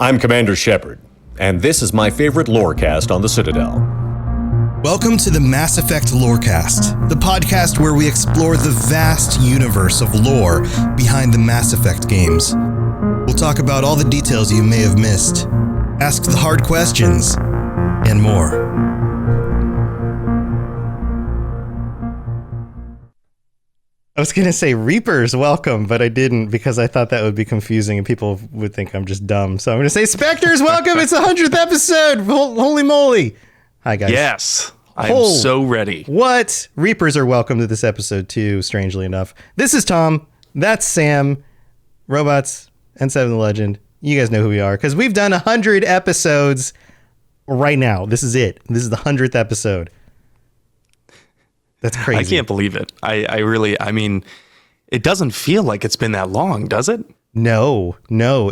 I'm Commander Shepard, and this is my favorite Lorecast on the Citadel. Welcome to the Mass Effect Lorecast, the podcast where we explore the vast universe of lore behind the Mass Effect games. We'll talk about all the details you may have missed, ask the hard questions, and more. I was going to say Reapers, welcome, but I didn't because I thought that would be confusing and people would think I'm just dumb. So I'm going to say Spectres, welcome. It's the 100th episode. Holy moly. Hi, guys. Yes, I'm so ready. What? Reapers are welcome to this episode, too, strangely enough. This is Tom. That's Sam. Robots and Seven the Legend. You guys know who we are because we've done 100 episodes right now. This is it. This is the 100th episode. That's crazy. I can't believe it. I mean, it doesn't feel like it's been that long, does it? No.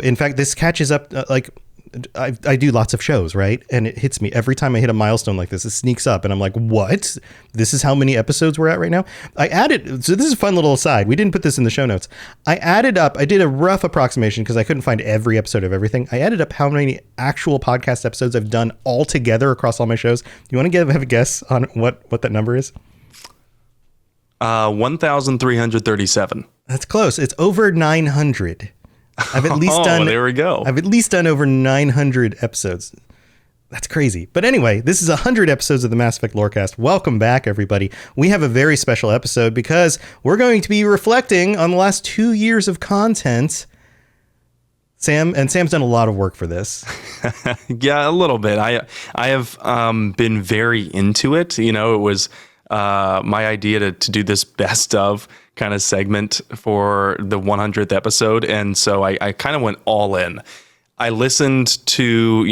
In fact, this catches up, I do lots of shows, right? And it hits me every time I hit a milestone like this. It sneaks up and I'm like, what? This is how many episodes we're at right now? So this is a fun little aside. We didn't put this in the show notes. I did a rough approximation because I couldn't find every episode of everything. I added up how many actual podcast episodes I've done all together across all my shows. You want to have a guess on what that number is? 1,337. That's close. It's over 900. I've at least done. There we go. I've at least done over 900 episodes. That's crazy. But anyway, this is 100 episodes of the Mass Effect Lorecast. Welcome back, everybody. We have a very special episode because we're going to be reflecting on the last 2 years of content. Sam's done a lot of work for this. Yeah, a little bit. I have been very into it. You know, it was my idea to do this best of kind of segment for the 100th episode. And so I kind of went all in. I listened to,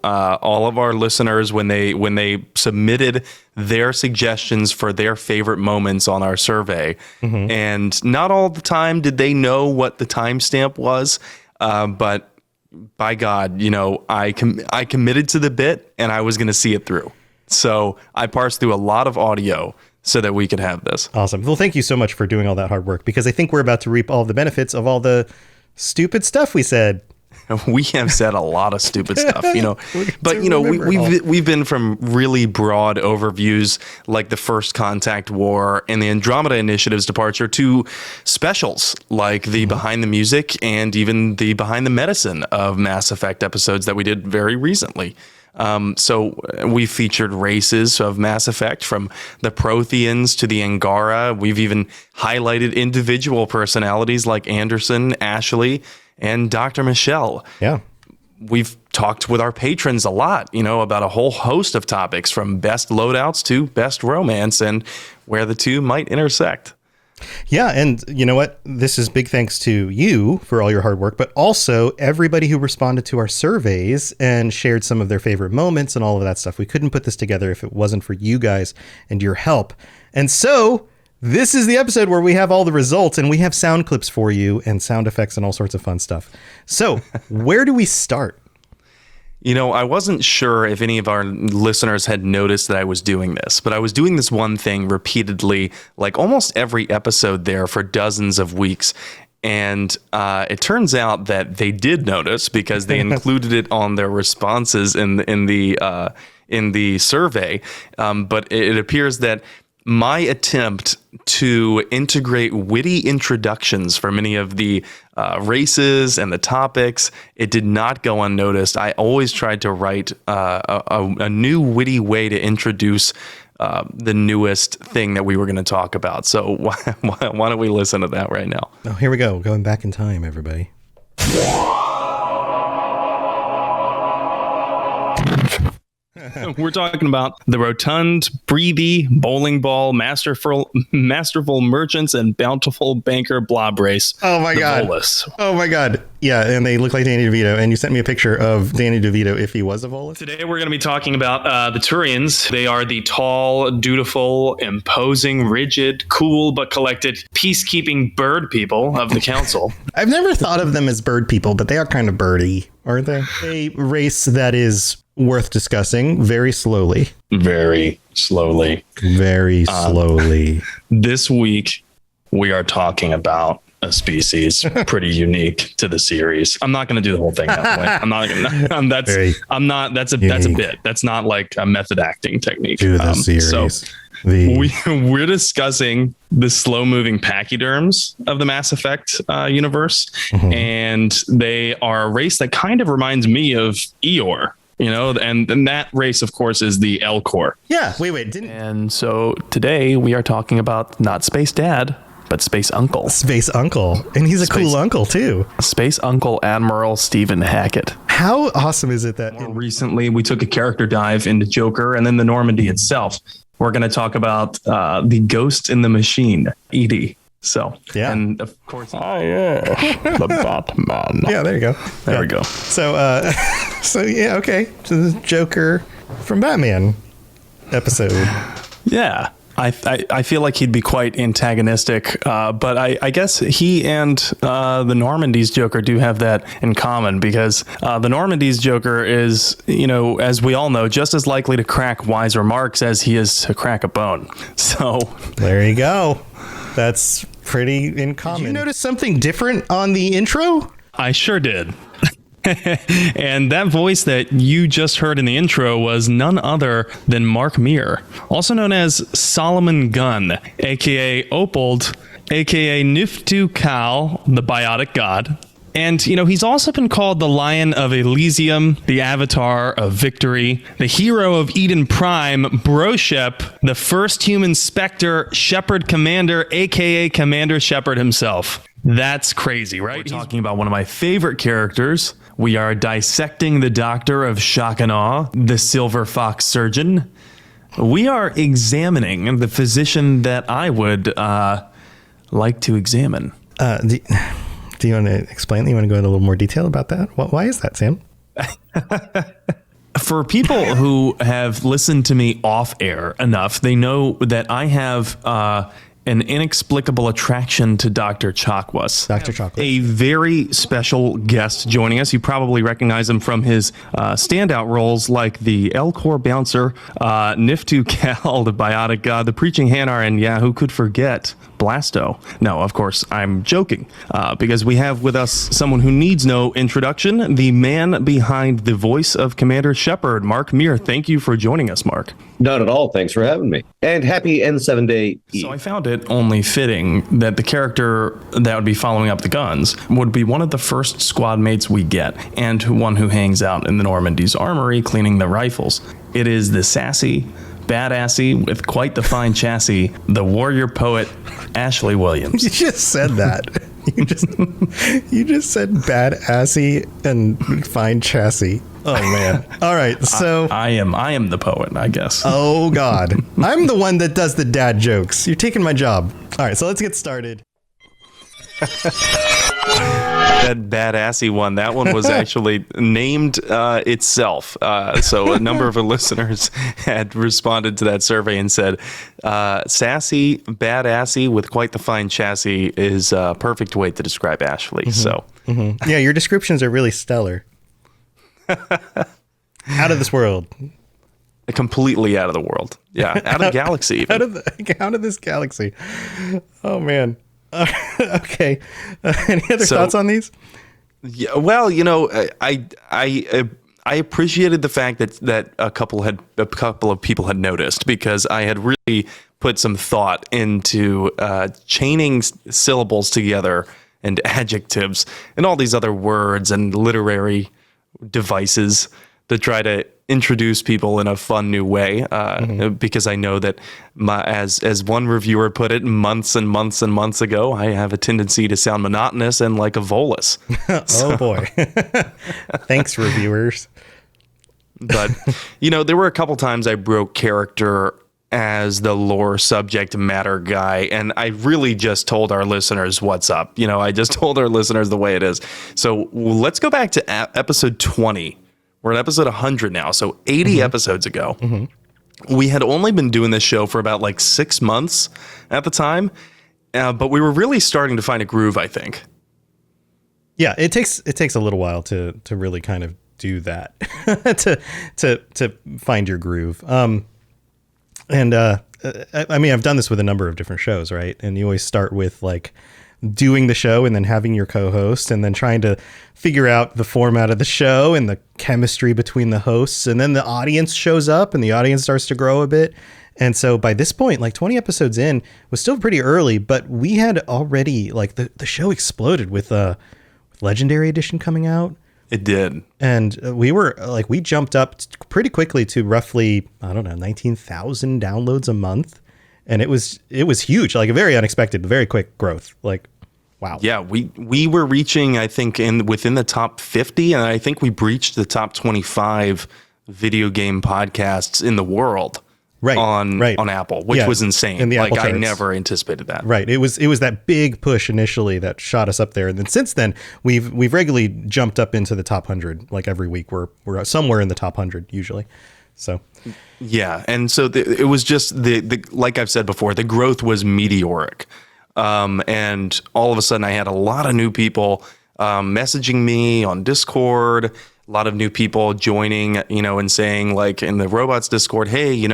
all of our listeners when they submitted their suggestions for their favorite moments on our survey. Mm-hmm. And not all the time did they know what the timestamp was. But by God, I committed to the bit and I was going to see it through. So I parsed through a lot of audio so that we could have this. Awesome. Well, thank you so much for doing all that hard work because I think we're about to reap all the benefits of all the stupid stuff we said. We have said a lot of stupid stuff, but we've been from really broad overviews like the First Contact War and the Andromeda Initiative's departure to specials like the Behind the Music and even the Behind the Medicine of Mass Effect episodes that we did very recently. So we featured races of Mass Effect from the Protheans to the Angara. We've even highlighted individual personalities like Anderson, Ashley, and Dr. Michelle. Yeah. We've talked with our patrons a lot, about a whole host of topics from best loadouts to best romance and where the two might intersect. Yeah, and you know what? This is big thanks to you for all your hard work, but also everybody who responded to our surveys and shared some of their favorite moments and all of that stuff. We couldn't put this together if it wasn't for you guys and your help. And so this is the episode where we have all the results and we have sound clips for you and sound effects and all sorts of fun stuff. So where do we start? I wasn't sure if any of our listeners had noticed that I was doing this, but I was doing this one thing repeatedly, like almost every episode there for dozens of weeks. And it turns out that they did notice because they included it on their responses in the survey. But it appears that my attempt to integrate witty introductions for many of the races and the topics, it did not go unnoticed. I always tried to write a new witty way to introduce the newest thing that we were going to talk about. So why don't we listen to that right now? Oh, here we go. Going back in time, everybody. We're talking about the rotund, breathy, bowling ball, masterful merchants, and bountiful banker blob race. Oh my God. Volus. Oh my God. Yeah, and they look like Danny DeVito, and you sent me a picture of Danny DeVito if he was a Volus. Today we're going to be talking about the Turians. They are the tall, dutiful, imposing, rigid, cool, but collected, peacekeeping bird people of the council. I've never thought of them as bird people, but they are kind of birdy, aren't they? A race that is worth discussing very slowly. Very slowly. Very slowly. This week, we are talking about a species pretty unique to the series. I'm not going to do the whole thing that way. I'm not going to. That's a bit. That's not like a method acting technique. To the series. So we're discussing the slow moving pachyderms of the Mass Effect universe, and they are a race that kind of reminds me of Eeyore. And that race, of course, is the Elcor. Yeah. Wait. And so today we are talking about not Space Dad, but Space Uncle. Space Uncle. And he's a cool uncle, too. Space Uncle Admiral Stephen Hackett. How awesome is it that... More recently, we took a character dive into Joker and then the Normandy itself. We're going to talk about the Ghost in the Machine, Edie. So, yeah. And of course, the Batman. Yeah, there you go. There we go. So, yeah, okay. So the Joker from Batman episode. Yeah. I feel like he'd be quite antagonistic, but I guess he and the Normandy's Joker do have that in common, because the Normandy's Joker is, as we all know, just as likely to crack wise remarks as he is to crack a bone. So there you go. That's pretty in common. Did you notice something different on the intro? I sure did. And that voice that you just heard in the intro was none other than Mark Meer, also known as Solomon Gunn, aka Opold, aka Niftu Kal, the biotic god. And, he's also been called the Lion of Elysium, the Avatar of Victory, the hero of Eden Prime, Broshep, the first human Spectre, Shepard Commander, aka Commander Shepard himself. That's crazy, right? We're talking about one of my favorite characters. We are dissecting the Doctor of Shock and Awe, the Silver Fox Surgeon. We are examining the physician that I would like to examine. Do you want to explain? You want to go into a little more detail about that? Why is that, Sam? For people who have listened to me off air enough, they know that I have an inexplicable attraction to Dr. Chakwas. Dr. Chakwas. A very special guest joining us. You probably recognize him from his standout roles like the Elcor bouncer, Niftu Kal, the biotic god, the preaching Hanar, and who could forget Blasto? No, of course, I'm joking, because we have with us someone who needs no introduction, the man behind the voice of Commander Shepard, Mark Meer. Thank you for joining us, Mark. Not at all. Thanks for having me. And happy N7-Day Eve. So I found it only fitting that the character that would be following up the guns would be one of the first squad mates we get, and one who hangs out in the Normandy's armory cleaning the rifles. It is the sassy, badassy, with quite the fine chassis, the warrior poet, Ashley Williams. You just said that. You just said badassy and fine chassis. Oh man. All right. So I am the poet, I guess. Oh God. I'm the one that does the dad jokes. You're taking my job. All right. So let's get started. That badassy one. That one was actually named itself. So a number of our listeners had responded to that survey and said, sassy, badassy with quite the fine chassis is a perfect way to describe Ashley. Mm-hmm. So yeah, your descriptions are really stellar. Out of this world. Completely out of the world. Yeah. Out of the galaxy. Even. Out of this galaxy. Oh man. Okay. Any other thoughts on these? Yeah. Well, I appreciated the fact that a couple of people had noticed, because I had really put some thought into chaining syllables together and adjectives and all these other words and literary devices to try to introduce people in a fun new way, because I know that as one reviewer put it months and months and months ago, I have a tendency to sound monotonous and like a volus. Oh boy. Thanks, reviewers. But, there were a couple times I broke character as the lore subject matter guy, and I really just told our listeners what's up. I just told our listeners the way it is. So let's go back to episode 20. We're at episode 100 now, so 80 episodes ago. We had only been doing this show for about 6 months at the time, but we were really starting to find a groove, I think. Yeah, it takes a little while to really kind of do that, to find your groove. I mean, I've done this with a number of different shows, right? And you always start with doing the show and then having your co-host and then trying to figure out the format of the show and the chemistry between the hosts. And then the audience shows up and the audience starts to grow a bit. And so by this point, like 20 episodes in was still pretty early, but we had already like the show exploded with Legendary Edition coming out. It did. And we jumped up pretty quickly to roughly, I don't know, 19,000 downloads a month. And it was huge, like a very unexpected, very quick growth. Like, wow. Yeah, we were reaching, I think, within the top 50, and I think we breached the top 25 video game podcasts in the world. On Apple, which was insane. In the Apple charts. I never anticipated that. Right. It was that big push initially that shot us up there. And then since then, we've regularly jumped up into the top 100. Like every week, we're somewhere in the top 100 usually. So yeah, and so it was just the like I've said before, the growth was meteoric. And all of a sudden, I had a lot of new people messaging me on Discord. A lot of new people joining, and saying, like, in the Robots Discord, hey,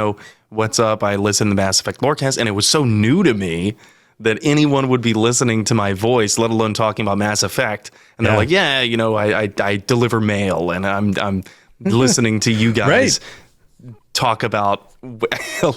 what's up? I listen to Mass Effect Lorecast, and it was so new to me that anyone would be listening to my voice, let alone talking about Mass Effect. And they're like, yeah, I deliver mail, and I'm listening to you guys talk about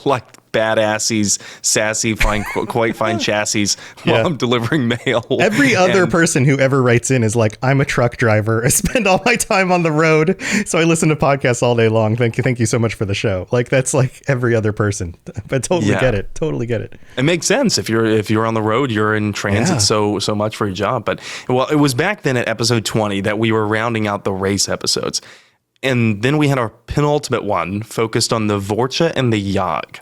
like badassies, sassy, quite fine chassis while I'm delivering mail. Every other person who ever writes in is like, I'm a truck driver. I spend all my time on the road, so I listen to podcasts all day long. Thank you so much for the show. Like, that's like every other person. But totally get it. Totally get it. It makes sense. If you're on the road, you're in transit so much for your job. But it was back then at episode 20 that we were rounding out the race episodes. And then we had our penultimate one focused on the Vorcha and the Yogg.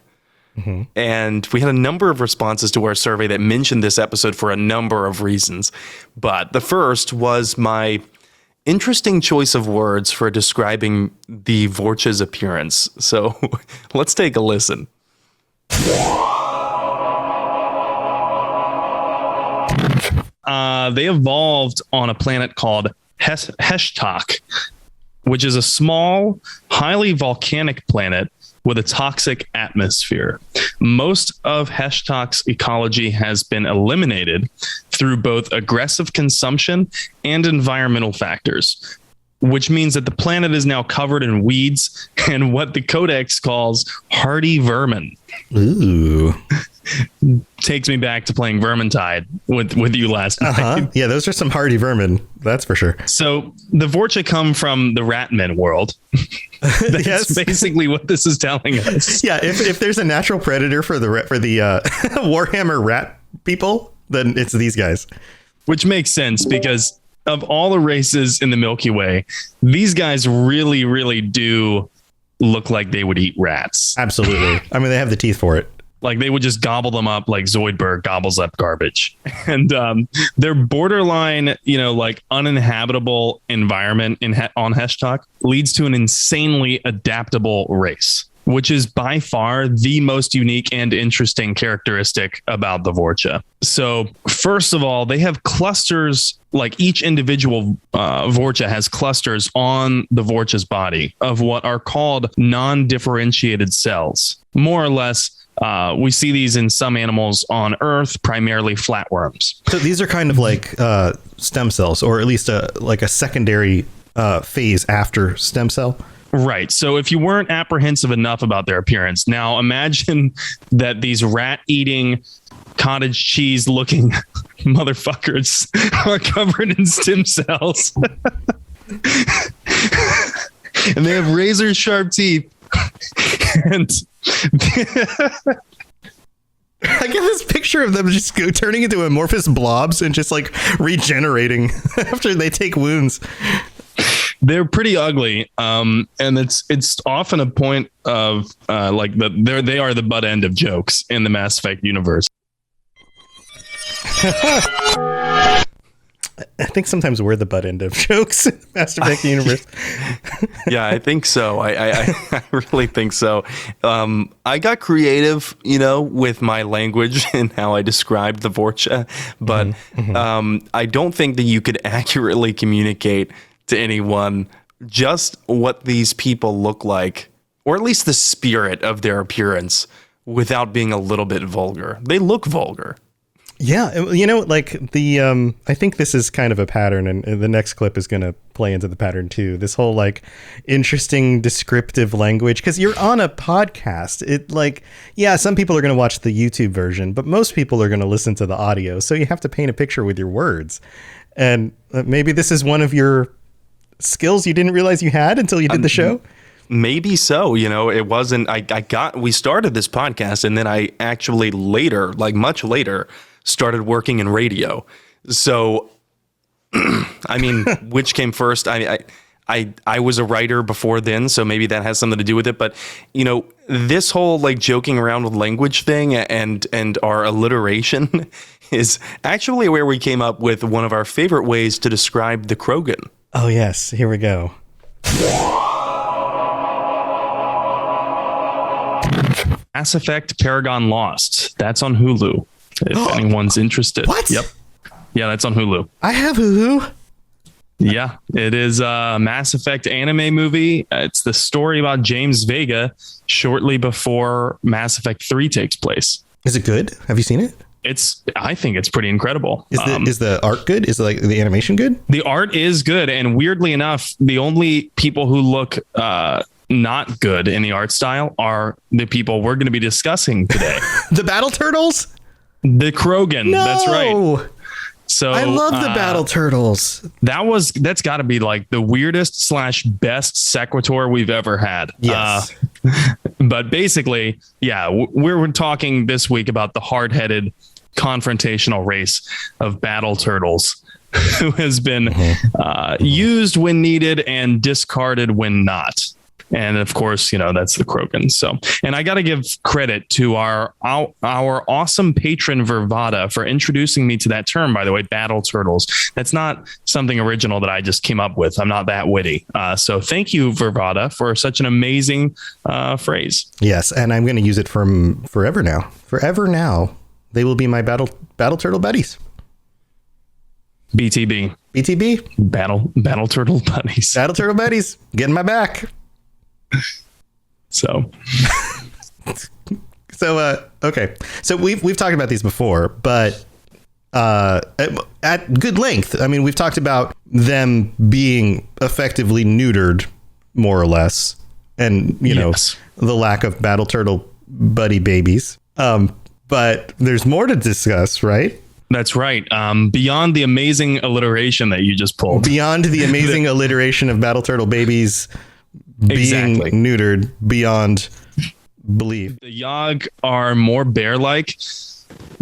Mm-hmm. And we had a number of responses to our survey that mentioned this episode for a number of reasons. But the first was my interesting choice of words for describing the Vorcha's appearance. So let's take a listen. They evolved on a planet called Heshtok, which is a small, highly volcanic planet with a toxic atmosphere. Most of Heshtok's ecology has been eliminated through both aggressive consumption and environmental factors, which means that the planet is now covered in weeds and what the Codex calls hardy vermin. Ooh. Takes me back to playing Vermintide with you last night. Yeah, those are some hardy vermin. That's for sure. So the Vorcha come from the Ratmen world. That's basically what this is telling us. Yeah, if there's a natural predator for the Warhammer rat people, then it's these guys. Which makes sense because of all the races in the Milky Way, these guys really, really do look like they would eat rats. Absolutely. I mean, they have the teeth for it. Like they would just gobble them up like Zoidberg gobbles up garbage. And their borderline, like uninhabitable environment on Heshtok leads to an insanely adaptable race, which is by far the most unique and interesting characteristic about the Vorcha. So first of all, they have clusters, like each individual Vorcha has clusters on the Vorcha's body of what are called non-differentiated cells. More or less, we see these in some animals on Earth, primarily flatworms. So these are kind of like stem cells, or at least a secondary phase after stem cell. Right. So if you weren't apprehensive enough about their appearance, now imagine that these rat-eating, cottage cheese-looking motherfuckers are covered in stem cells. And they have razor-sharp teeth. And I get this picture of them just turning into amorphous blobs and just like regenerating after they take wounds. They're pretty ugly, and it's often a point of they are the butt end of jokes in the Mass Effect universe. I think sometimes we're the butt end of jokes in the Mass Effect universe. Yeah, I think so. I really think so. I got creative, with my language and how I described the Vorcha, but I don't think that you could accurately communicate to anyone just what these people look like, or at least the spirit of their appearance, without being a little bit vulgar. They look vulgar. Yeah, like I think this is kind of a pattern, and the next clip is going to play into the pattern too. This whole like interesting descriptive language, because you're on a podcast. It like, yeah, some people are going to watch the YouTube version, but most people are going to listen to the audio. So you have to paint a picture with your words. And maybe this is one of your skills you didn't realize you had until you did the show. Maybe so. It wasn't, we started this podcast, and then I actually later, like much later, started working in radio. So, I mean, which came first? I was a writer before then, so maybe that has something to do with it. But, this whole like joking around with language thing and our alliteration is actually where we came up with one of our favorite ways to describe the Krogan. Oh, yes. Here we go. Mass Effect Paragon Lost. That's on Hulu, if anyone's interested. What? Yep. Yeah, that's on Hulu. I have Hulu. Yeah, it is a Mass Effect anime movie. It's the story about James Vega shortly before Mass Effect 3 takes place. Is it good? Have you seen it? I think it's pretty incredible. Is the art good? Is the animation good? The art is good. And weirdly enough, the only people who look not good in the art style are the people we're going to be discussing today. The Battle Turtles? The Krogan. No! That's right. So I love the Battle Turtles. That's got to be like the weirdest / best sequitur we've ever had. Yes. But basically, yeah, we're talking this week about the hard-headed confrontational race of Battle Turtles, who has been used when needed and discarded when not. And of course, that's the Krogan. So, and I got to give credit to our awesome patron Vervada for introducing me to that term, by the way, Battle Turtles. That's not something original that I just came up with. I'm not that witty. So thank you, Vervada, for such an amazing phrase. Yes. And I'm going to use it from forever now. Forever now. They will be my Battle Turtle buddies. BTB. Battle Turtle buddies. Battle Turtle buddies. Getting my back. So okay. So we've talked about these before, but at good length. I mean, we've talked about them being effectively neutered, more or less, and Yes. the lack of Battle Turtle buddy babies. But there's more to discuss, right? That's right. Beyond the amazing alliteration that you just pulled. Beyond the amazing alliteration of Battle Turtle babies being neutered beyond belief. The Yogg are more bear-like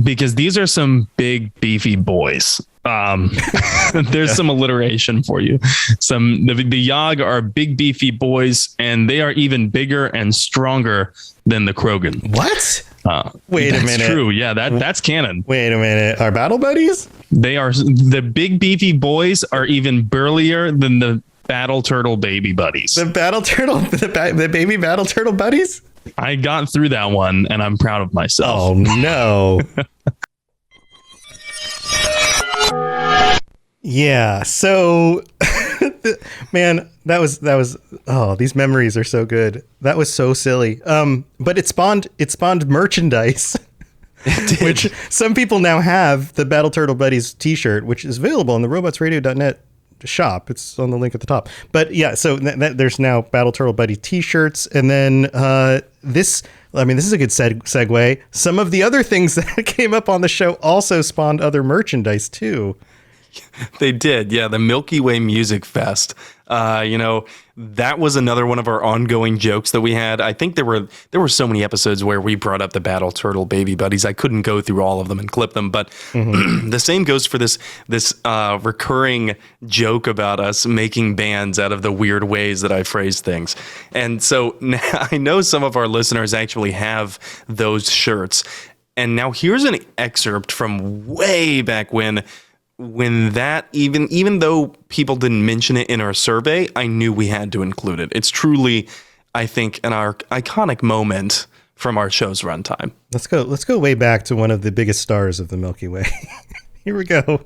because these are some big, beefy boys. There's some alliteration for you. The Yogg are big, beefy boys, and they are even bigger and stronger than the Krogan. What? Wait a minute. That's true. Yeah, that's canon. Wait a minute. Our battle buddies? They are the big, beefy boys are even burlier than the Battle Turtle baby buddies. The Battle Turtle, the baby Battle Turtle buddies? I got through that one, and I'm proud of myself. Oh, no. Yeah. So, man, that was, oh, these memories are so good. That was so silly. But it spawned merchandise. Which some people now have the Battle Turtle Buddies t-shirt, which is available on the robotsradio.net shop. It's on the link at the top. But yeah, so there's now Battle Turtle Buddy t-shirts. And then this is a good segue. Some of the other things that came up on the show also spawned other merchandise too. They did. Yeah. The Milky Way Music Fest. That was another one of our ongoing jokes that we had. I think there were so many episodes where we brought up the Battle Turtle baby buddies. I couldn't go through all of them and clip them, but the same goes for this recurring joke about us making bands out of the weird ways that I phrase things. And so now I know some of our listeners actually have those shirts. And now here's an excerpt from way back when that, even though people didn't mention it in our survey, I knew we had to include it. It's truly, I think, an iconic moment from our show's runtime. Let's go way back to one of the biggest stars of the Milky Way. Here we go.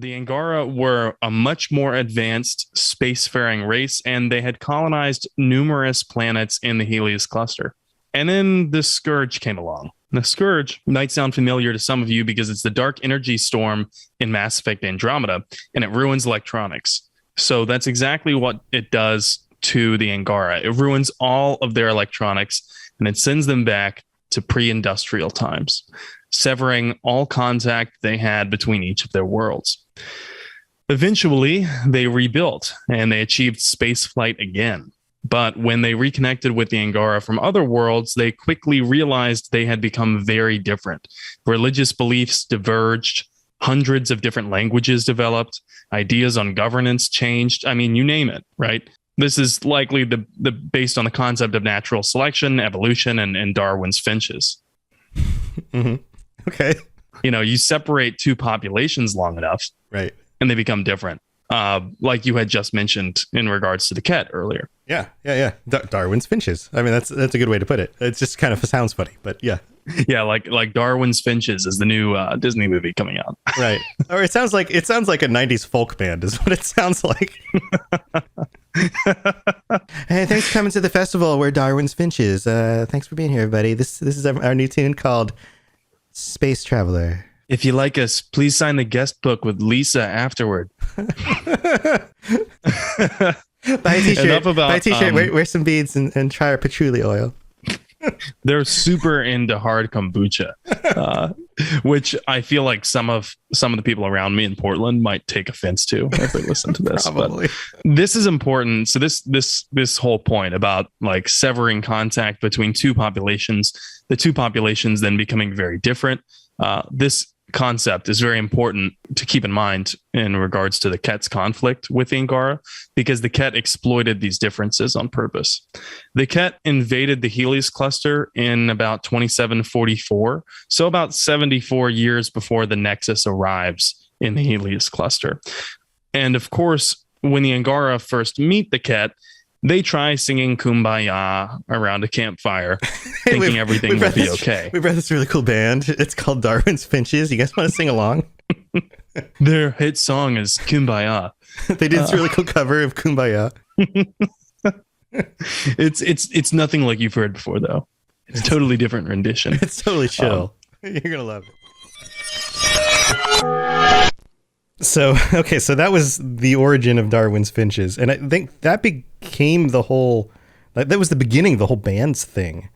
The Angara were a much more advanced spacefaring race, and they had colonized numerous planets in the Helios cluster. And then the Scourge came along. The Scourge might sound familiar to some of you because it's the dark energy storm in Mass Effect Andromeda, and it ruins electronics. So that's exactly what it does to the Angara. It ruins all of their electronics, and it sends them back to pre-industrial times, severing all contact they had between each of their worlds. Eventually, they rebuilt and they achieved spaceflight again. But when they reconnected with the Angara from other worlds, they quickly realized they had become very different. Religious beliefs diverged, hundreds of different languages developed, ideas on governance changed. I mean, you name it, right? This is likely the based on the concept of natural selection, evolution, and Darwin's finches. Mm-hmm. Okay. You know, you separate two populations long enough, Right. and they become different. Like you had just mentioned in regards to the cat earlier. Yeah. Darwin's finches. I mean, that's a good way to put it. It just kind of sounds funny, but yeah. Yeah, like Darwin's Finches is the new Disney movie coming out. Right. Or it sounds like a 90s folk band is what it sounds like. Hey, thanks for coming to the festival. We're Darwin's Finches. Thanks for being here, everybody. This is our new tune called Space Traveler. If you like us, please sign the guest book with Lisa afterward. Buy a t-shirt. Enough about, Buy a t-shirt. Wear some beads and try our patchouli oil. They're super into hard kombucha, which I feel like some of the people around me in Portland might take offense to if they listen to this. Probably. But this is important. So this whole point about like severing contact between two populations, the two populations then becoming very different. This concept is very important to keep in mind in regards to the Ket's conflict with the Angara, because the Ket exploited these differences on purpose. The Ket invaded the Helios cluster in about 2744, so about 74 years before the Nexus arrives in the Helios cluster. And of course, when the Angara first meet the Ket, they try singing Kumbaya around a campfire, thinking everything will be okay. We brought this really cool band. It's called Darwin's Finches. You guys want to sing along? Their hit song is Kumbaya. They did this really cool cover of Kumbaya. It's nothing like you've heard before, though. It's a totally different rendition. It's totally chill. You're going to love it. So that was the origin of Darwin's Finches. And I think that became the whole, that was the beginning of the whole bands thing.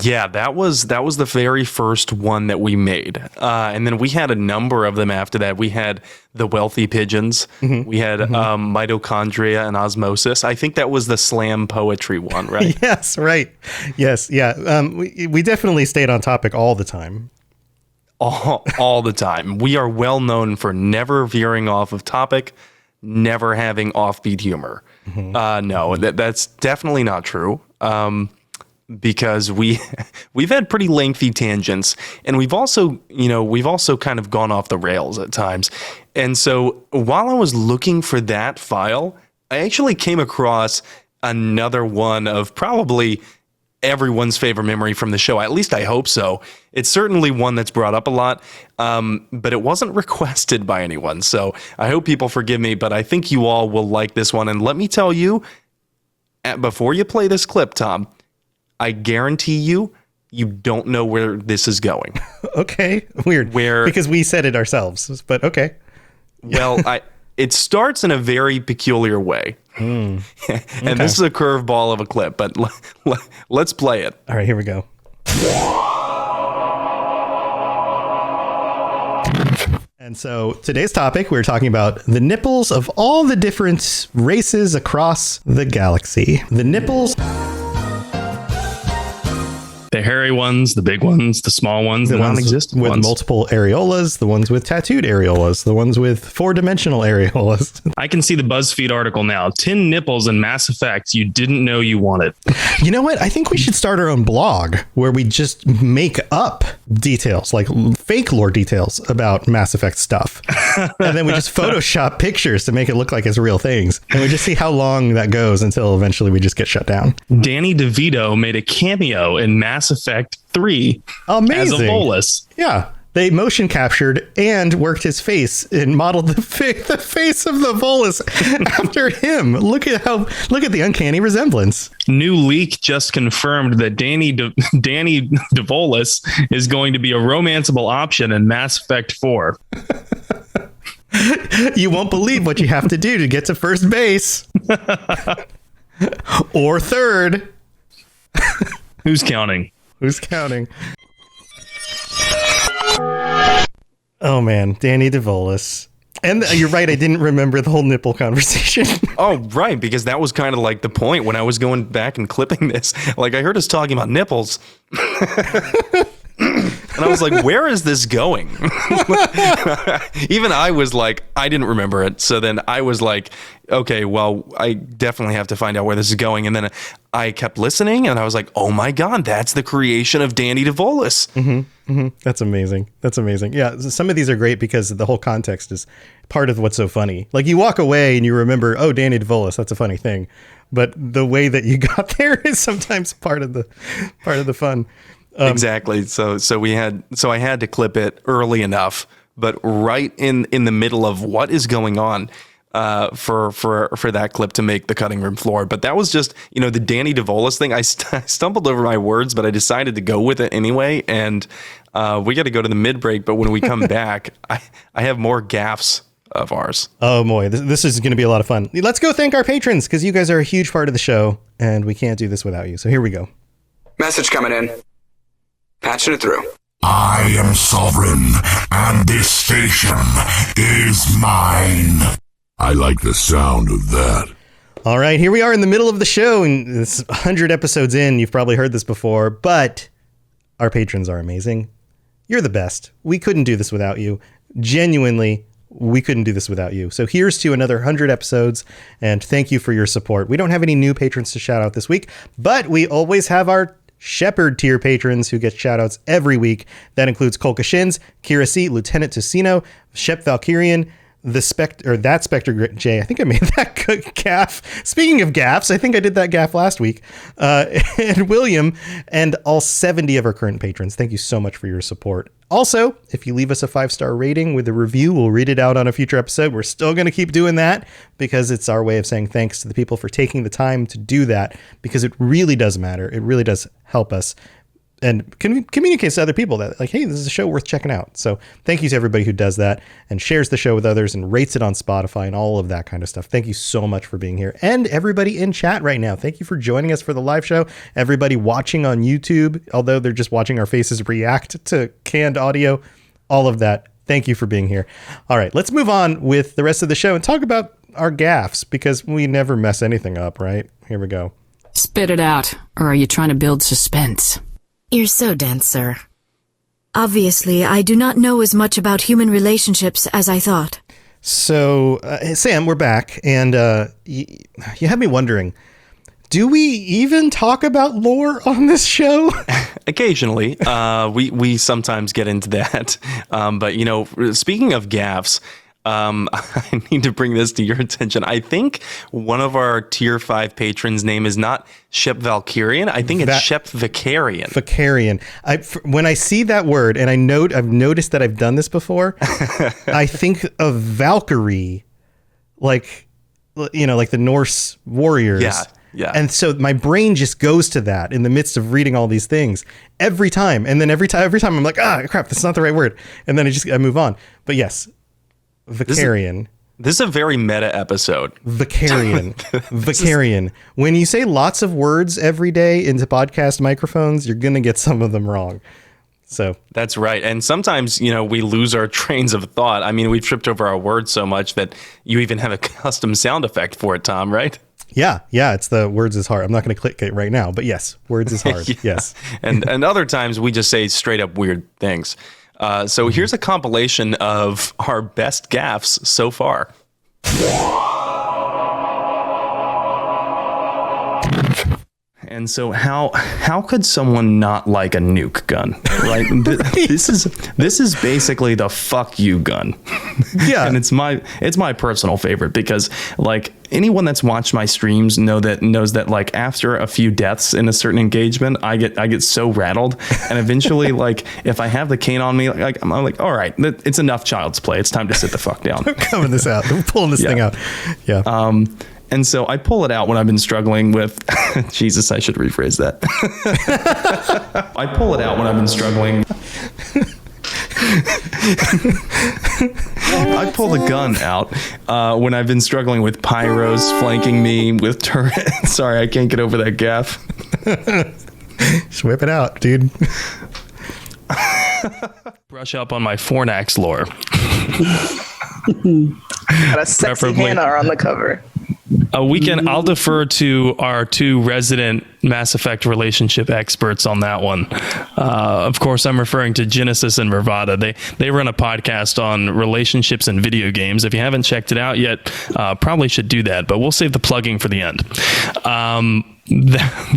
Yeah, that was the very first one that we made. And then we had a number of them after that. We had the Wealthy Pigeons. Mm-hmm. We had Mitochondria and Osmosis. I think that was the slam poetry one, right? Yes, right. Yes, yeah. We definitely stayed on topic all the time. All the time. We are well known for never veering off of topic, never having offbeat humor. Mm-hmm. No, that's definitely not true. Because we've had pretty lengthy tangents, and we've also kind of gone off the rails at times. And so while I was looking for that file, I actually came across another one of probably everyone's favorite memory from the show. At least I hope so. It's certainly one that's brought up a lot, but it wasn't requested by anyone. So I hope people forgive me, but I think you all will like this one. And let me tell you, before you play this clip, Tom, I guarantee you don't know where this is going. Okay, weird. Because we said it ourselves, but okay. Well, it starts in a very peculiar way. And this is a curveball of a clip, but let's play it. All right, here we go. And so today's topic, we're talking about the nipples of all the different races across the galaxy. The nipples... The hairy ones, the big ones, the small ones, the non-existent with ones. Multiple areolas, the ones with tattooed areolas, the ones with four-dimensional areolas. I can see the BuzzFeed article now. 10 nipples in Mass Effect you didn't know you wanted. You know what? I think we should start our own blog where we just make up details, like fake lore details about Mass Effect stuff. And then we just Photoshop pictures to make it look like it's real things. And we just see how long that goes until eventually we just get shut down. Danny DeVito made a cameo in Mass Effect 3 Amazing. as a Volus. Yeah. They motion captured and worked his face and modeled the face of the Volus after him. Look at the uncanny resemblance. New leak just confirmed that Danny DeVolis is going to be a romanceable option in Mass Effect 4. You won't believe what you have to do to get to first base. Or third. Who's counting? Who's counting? Oh man, Danny DeVolis. And you're right, I didn't remember the whole nipple conversation. Oh, right, because that was kind of like the point when I was going back and clipping this. Like, I heard us talking about nipples. And I was like, where is this going? Even I was like, I didn't remember it. So then I was like, okay, well, I definitely have to find out where this is going. And then I kept listening and I was like, oh my God, that's the creation of Danny DeVolis. Mm-hmm, mm-hmm. That's amazing. That's amazing. Yeah, some of these are great because the whole context is part of what's so funny. Like you walk away and you remember, oh, Danny DeVolis, that's a funny thing. But the way that you got there is sometimes part of the fun. Exactly. So I had to clip it early enough, but right in the middle of what is going on for that clip to make the cutting room floor. But that was just, the Danny DeVolis thing. I stumbled over my words, but I decided to go with it anyway. And we got to go to the mid break. But when we come back, I have more gaffs of ours. Oh boy, this is going to be a lot of fun. Let's go thank our patrons because you guys are a huge part of the show and we can't do this without you. So here we go. Message coming in. Patching it through. I am sovereign, and this station is mine. I like the sound of that. All right, here we are in the middle of the show, and it's 100 episodes in. You've probably heard this before, but our patrons are amazing. You're the best. We couldn't do this without you. Genuinely, we couldn't do this without you. So here's to another 100 episodes, and thank you for your support. We don't have any new patrons to shout out this week, but we always have our Shepherd tier patrons who get shoutouts every week. That includes Kolka Shins, Kira C, Lieutenant Ticino, Shep Valkyrian, that Spectre J. I think I made that gaff. Speaking of gaffs, I think I did that gaff last week. And William and all 70 of our current patrons. Thank you so much for your support. Also, if you leave us a 5-star rating with a review, we'll read it out on a future episode. We're still going to keep doing that because it's our way of saying thanks to the people for taking the time to do that because it really does matter. It really does help us and communicates to other people that like, hey, this is a show worth checking out. So thank you to everybody who does that and shares the show with others and rates it on Spotify and all of that kind of stuff. Thank you so much for being here. And everybody in chat right now, thank you for joining us for the live show. Everybody watching on YouTube, although they're just watching our faces react to canned audio, all of that. Thank you for being here. All right, let's move on with the rest of the show and talk about our gaffes because we never mess anything up, right? Here we go. Spit it out, or are you trying to build suspense? You're so dense, sir. Obviously, I do not know as much about human relationships as I thought. So, Sam, we're back, and you have me wondering, do we even talk about lore on this show? Occasionally. We sometimes get into that. But, speaking of gaffes, I need to bring this to your attention. I think one of our tier 5 patrons' name is not Shep Valkyrian. I think it's Shep Vicarian. Vicarian. When I see that word, and I've noticed that I've done this before, I think of Valkyrie, like the Norse warriors. Yeah. Yeah. And so my brain just goes to that in the midst of reading all these things every time. And then every time I'm like, crap, that's not the right word. And then I move on. But yes. Vicarian. This is a very meta episode. Vicarian. Vicarian. When you say lots of words every day into podcast microphones, you're going to get some of them wrong. So that's right. And sometimes, we lose our trains of thought. I mean, we've tripped over our words so much that you even have a custom sound effect for it, Tom, right? Yeah. It's the words is hard. I'm not going to click it right now, but yes, words is hard. Yeah. Yes. And other times we just say straight up weird things. So here's a compilation of our best gaffes so far. And so how could someone not like a nuke gun, right? This is basically the fuck you gun. Yeah. And it's my personal favorite because like anyone that's watched my streams knows that like after a few deaths in a certain engagement, I get so rattled, and eventually like if I have the cane on me, like I'm like, all right, it's enough child's play. It's time to sit the fuck down. I'm coming this out. I'm pulling this thing out. Yeah. And so I pull it out when I've been struggling with Jesus, I should rephrase that. I pull it out when I've been struggling. I pull the gun out when I've been struggling with pyros flanking me with turrets. Sorry, I can't get over that gaff. Just whip it out, dude. Brush up on my Fornax lore. Got a sexy Hannah on the cover. I'll defer to our two resident Mass Effect relationship experts on that one. Of course, I'm referring to Genesis and Vervada. They run a podcast on relationships in video games. If you haven't checked it out yet, probably should do that, but we'll save the plugging for the end.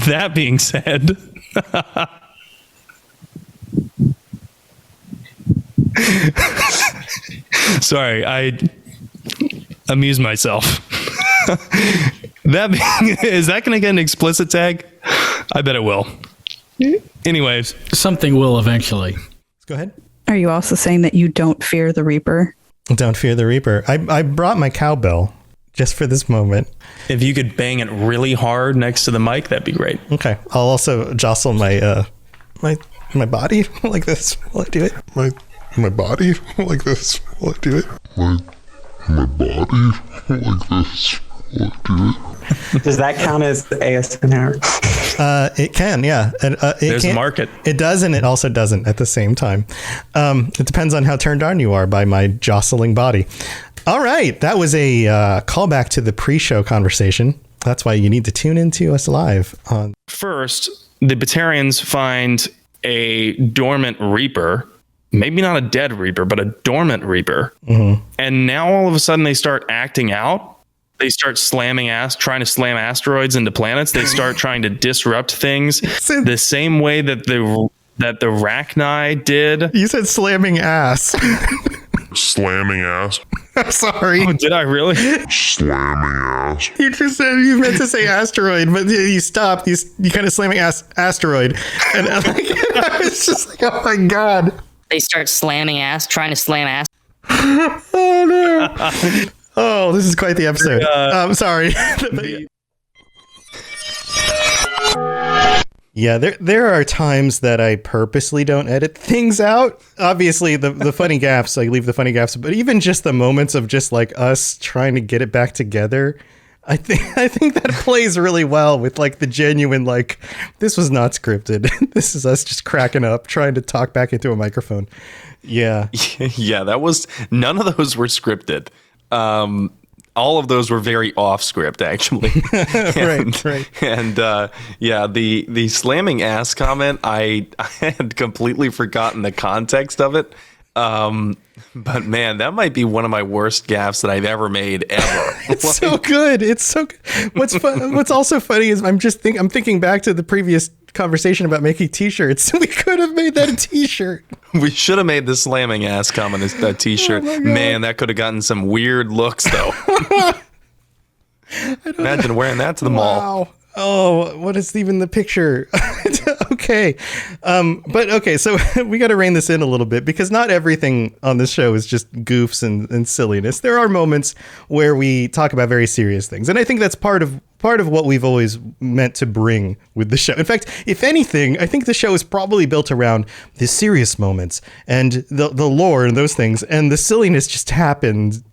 That being said... Sorry, I amuse myself. Is that going to get an explicit tag? I bet it will. Anyways, something will eventually. Go ahead. Are you also saying that you don't fear the Reaper? Don't fear the Reaper. I brought my cowbell just for this moment. If you could bang it really hard next to the mic, that'd be great. Okay. I'll also jostle my my body like this while I do it. My body like this while I do it. My body like this while I do it. Does that count as ASMR? It can, yeah. And, There's a market. It does, and it also doesn't at the same time. It depends on how turned on you are by my jostling body. All right, that was a callback to the pre-show conversation. That's why you need to tune into us live. First, the Batarians find a dormant Reaper. Maybe not a dead Reaper, but a dormant Reaper. Mm-hmm. And now all of a sudden they start acting out. They start trying to slam asteroids into planets. They start trying to disrupt things the same way that the Rachni did. You said slamming ass. Slamming ass. I'm sorry. Oh, did I really? Slamming ass. You just said you meant to say asteroid, but you stopped. You kind of slamming asteroid. And it's just like, oh my God. They start slamming ass, trying to slam ass. Oh no. Oh, this is quite the episode. I'm sorry. Yeah, there are times that I purposely don't edit things out. Obviously, the funny gaffes, I leave the funny gaffes, but even just the moments of just like us trying to get it back together, I think that plays really well with like the genuine, like, this was not scripted. This is us just cracking up, trying to talk back into a microphone. Yeah. Yeah, none of those were scripted. All of those were very off script, actually. Right. And yeah, the slamming ass comment, I had completely forgotten the context of it. But man, that might be one of my worst gaffes that I've ever made ever. It's so good. It's so good. What's also funny is I'm thinking back to the previous conversation about making t-shirts. We could have made that a t-shirt. We should have made the slamming ass comment as that t-shirt. Oh man, that could have gotten some weird looks though. Imagine wearing that to the mall. Oh, what is even the picture? Okay. But okay, so we got to rein this in a little bit because not everything on this show is just goofs and silliness. There are moments where we talk about very serious things. And I think that's part of what we've always meant to bring with the show. In fact, if anything, I think the show is probably built around the serious moments and the lore and those things. And the silliness just happened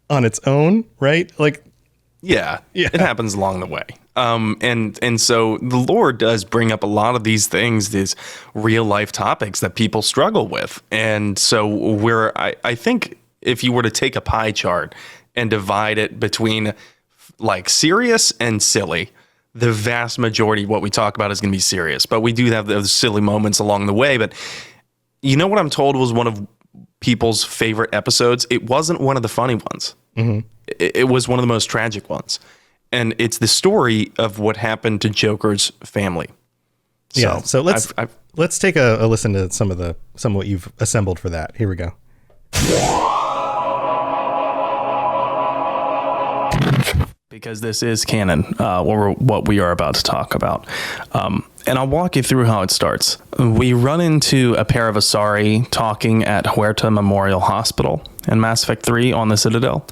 on its own, right? Like, yeah, it happens along the way. And so the lore does bring up a lot of these things, these real life topics that people struggle with. And so I think if you were to take a pie chart and divide it between like serious and silly, the vast majority of what we talk about is going to be serious. But we do have those silly moments along the way. But you know what I'm told was one of people's favorite episodes? It wasn't one of the funny ones. Mm-hmm. It was one of the most tragic ones. And it's the story of what happened to Joker's family. So let's take a listen to some of what you've assembled for that. Here we go. Because this is canon, or what we are about to talk about. And I'll walk you through how it starts. We run into a pair of Asari talking at Huerta Memorial Hospital in Mass Effect 3 on the Citadel.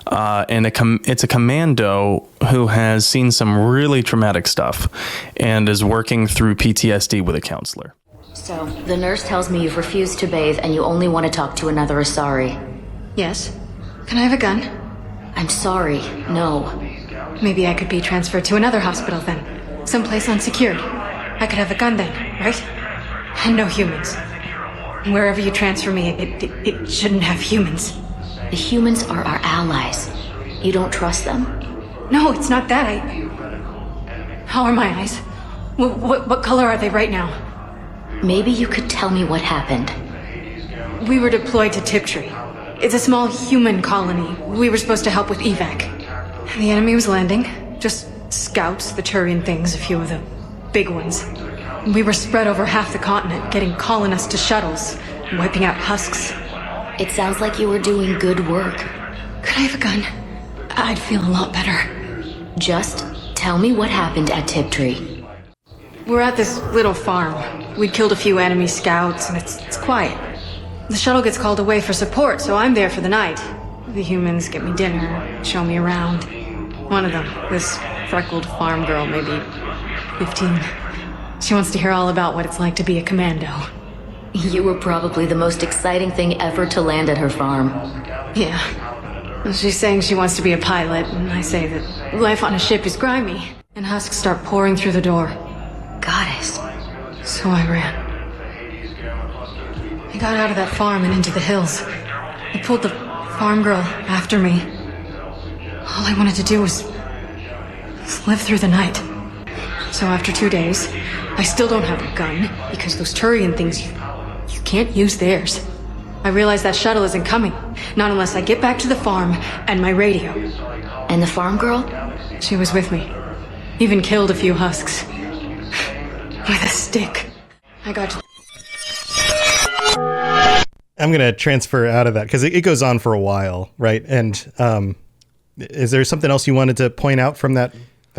And it's a commando who has seen some really traumatic stuff and is working through PTSD with a counselor. So, the nurse tells me you've refused to bathe and you only want to talk to another Asari. Yes. Can I have a gun? I'm sorry, no. Maybe I could be transferred to another hospital then. Someplace unsecured. I could have a gun then, right? And no humans. Wherever you transfer me, it shouldn't have humans. The humans are our allies. You don't trust them? No, it's not that. How are my eyes? What color are they right now? Maybe you could tell me what happened. We were deployed to Tiptree. It's a small human colony. We were supposed to help with evac. The enemy was landing. Just scouts, the Turian things, a few of the big ones. We were spread over half the continent, getting colonists to shuttles, wiping out husks. It sounds like you were doing good work. Could I have a gun? I'd feel a lot better. Just tell me what happened at Tiptree. We're at this little farm. We'd killed a few enemy scouts, and it's quiet. The shuttle gets called away for support, so I'm there for the night. The humans get me dinner, show me around. One of them, this freckled farm girl, maybe 15. She wants to hear all about what it's like to be a commando. You were probably the most exciting thing ever to land at her farm. Yeah. She's saying she wants to be a pilot, and I say that life on a ship is grimy, and husks start pouring through the door. Goddess. So I ran. I got out of that farm and into the hills. I pulled the farm girl after me. All I wanted to do was live through the night. So after 2 days, I still don't have a gun, because those Turian things, you can't use theirs. I realize that shuttle isn't coming, not unless I get back to the farm and my radio. And the farm girl? She was with me. Even killed a few husks. With a stick. I got to... I'm going to transfer out of that because it goes on for a while, right? And is there something else you wanted to point out from that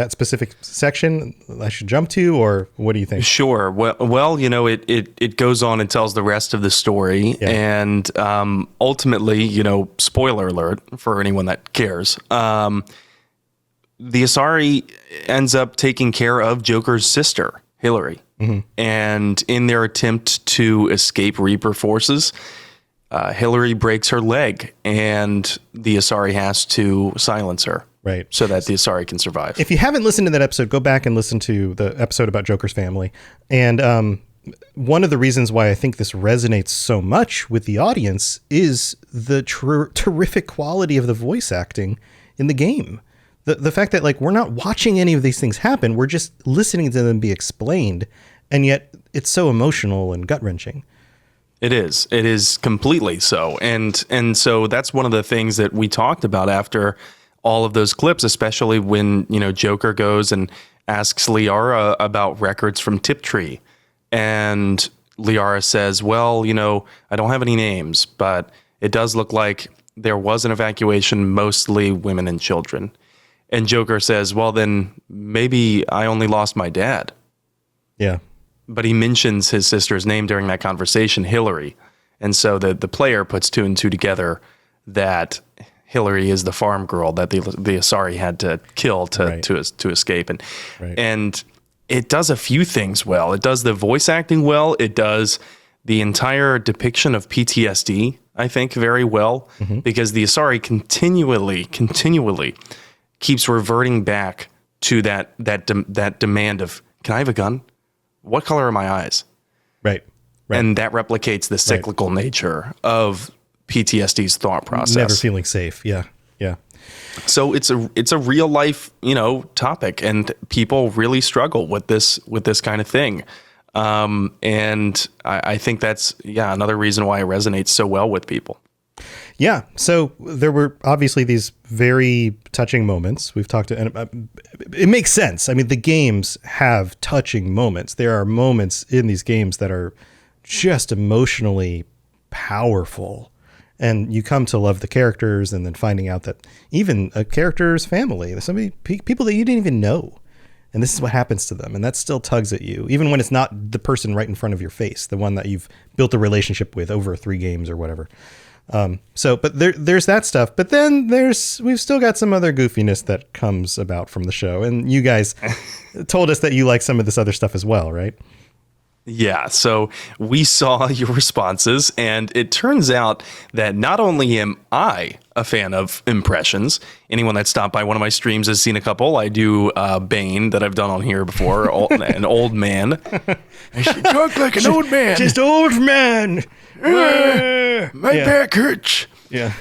specific section I should jump to, or what do you think? Sure. Well, it goes on and tells the rest of the story. Yeah. And ultimately, spoiler alert for anyone that cares, the Asari ends up taking care of Joker's sister, Hillary. Mm-hmm. And in their attempt to escape Reaper forces, Hillary breaks her leg, and the Asari has to silence her. Right. So that the Asari can survive. If you haven't listened to that episode, go back and listen to the episode about Joker's family. And one of the reasons why I think this resonates so much with the audience is the terrific quality of the voice acting in the game. The fact that we're not watching any of these things happen, we're just listening to them be explained, and yet it's so emotional and gut-wrenching. It is completely so. And so that's one of the things that we talked about after all of those clips, especially when, Joker goes and asks Liara about records from Tiptree. And Liara says, well, I don't have any names, but it does look like there was an evacuation, mostly women and children. And Joker says, well, then maybe I only lost my dad. Yeah. But he mentions his sister's name during that conversation, Hillary. And so the player puts two and two together that Hillary is the farm girl that the Asari had to kill to escape. And it does a few things well. It does the voice acting well. It does the entire depiction of PTSD, I think, very well, because the Asari continually keeps reverting back to that demand of, can I have a gun? What color are my eyes? Right. And that replicates the cyclical nature of PTSD's thought process. Never feeling safe. Yeah. So it's a real life, topic, and people really struggle with this kind of thing. And I think that's another reason why it resonates so well with people. Yeah, so there were obviously these very touching moments. We've talked to, and it makes sense. I mean, the games have touching moments. There are moments in these games that are just emotionally powerful, and you come to love the characters, and then finding out that even a character's family, people that you didn't even know, and this is what happens to them, and that still tugs at you, even when it's not the person right in front of your face, the one that you've built a relationship with over 3 games or whatever. But there's that stuff, but then we've still got some other goofiness that comes about from the show. And you guys told us that you like some of this other stuff as well, right? Yeah, so we saw your responses, and it turns out that not only am I a fan of impressions, anyone that stopped by one of my streams has seen a couple. I do Bane that I've done on here before, an old man. I should talk like an old man. Just old man. My back hurts. Yeah.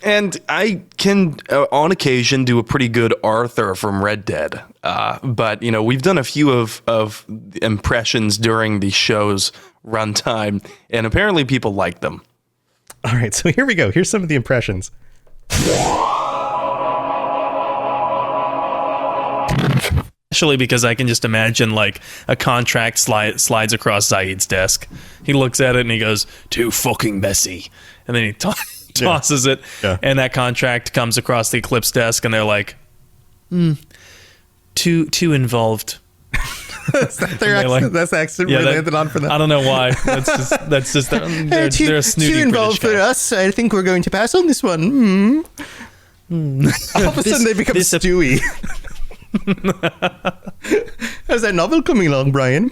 And I can, on occasion, do a pretty good Arthur from Red Dead. But, we've done a few of impressions during the show's runtime, and apparently people like them. All right, so here we go. Here's some of the impressions. Especially because I can just imagine like a contract slides across Zaid's desk. He looks at it and he goes, "Too fucking messy," and then he tosses it, and that contract comes across the Eclipse desk, and they're like, too involved." That's their accent. Like, that's the accent we landed on for them. I don't know why. That's just they're a snooty too involved British for us. I think we're going to pass on this one. All of a sudden they become Stewie. How's that novel coming along, Brian?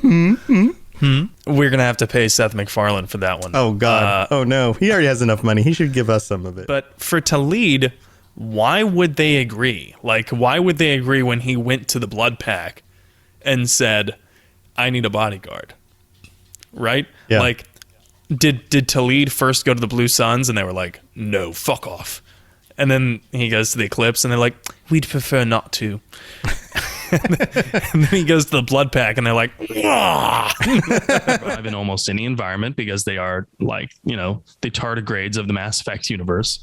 We're gonna have to pay Seth MacFarlane for that one. Oh God! Oh no! He already has enough money. He should give us some of it. But for Talid, why would they agree? Like, why would they agree when he went to the blood pack and said, "I need a bodyguard"? Right? Yeah. Like, did Talid first go to the Blue Suns and they were like, "No, fuck off," and then he goes to the Eclipse and they're like, "We'd prefer not to." And then he goes to the blood pack and they're like, "I've in almost any environment because they are like, the tardigrades of the Mass Effect universe."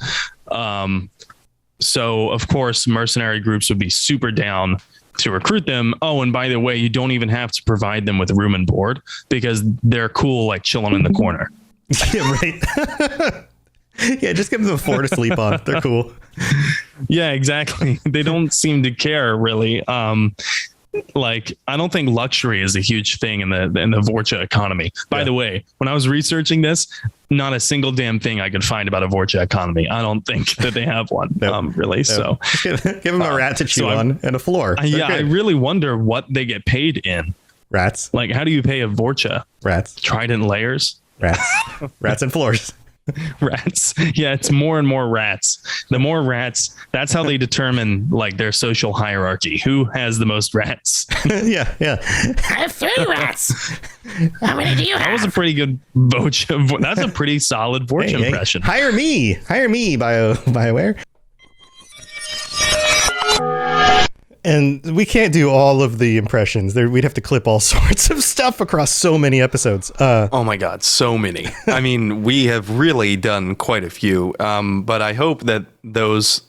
So of course mercenary groups would be super down to recruit them. Oh, and by the way, you don't even have to provide them with room and board because they're cool, like chilling in the corner. Yeah, right. Yeah, just give them a floor to sleep on. They're cool. Yeah, exactly. They don't seem to care really. Like, I don't think luxury is a huge thing in the Vorcha economy. By the way, when I was researching this, not a single damn thing I could find about a Vorcha economy. I don't think that they have one, really. Nope. So give them a rat to chew on and a floor. I really wonder what they get paid in. Rats. Like, how do you pay a Vorcha? Rats. Trident layers. Rats. Rats and floors. Rats. Yeah, it's more and more rats. The more rats, that's how they determine like their social hierarchy. Who has the most rats? Yeah. I have 3 rats. How many do you have? That was a pretty good Vorcha. That's a pretty solid Vorcha impression. Hire me, BioWare. And we can't do all of the impressions. We'd have to clip all sorts of stuff across so many episodes. Oh my God, so many. I mean, we have really done quite a few. But I hope that those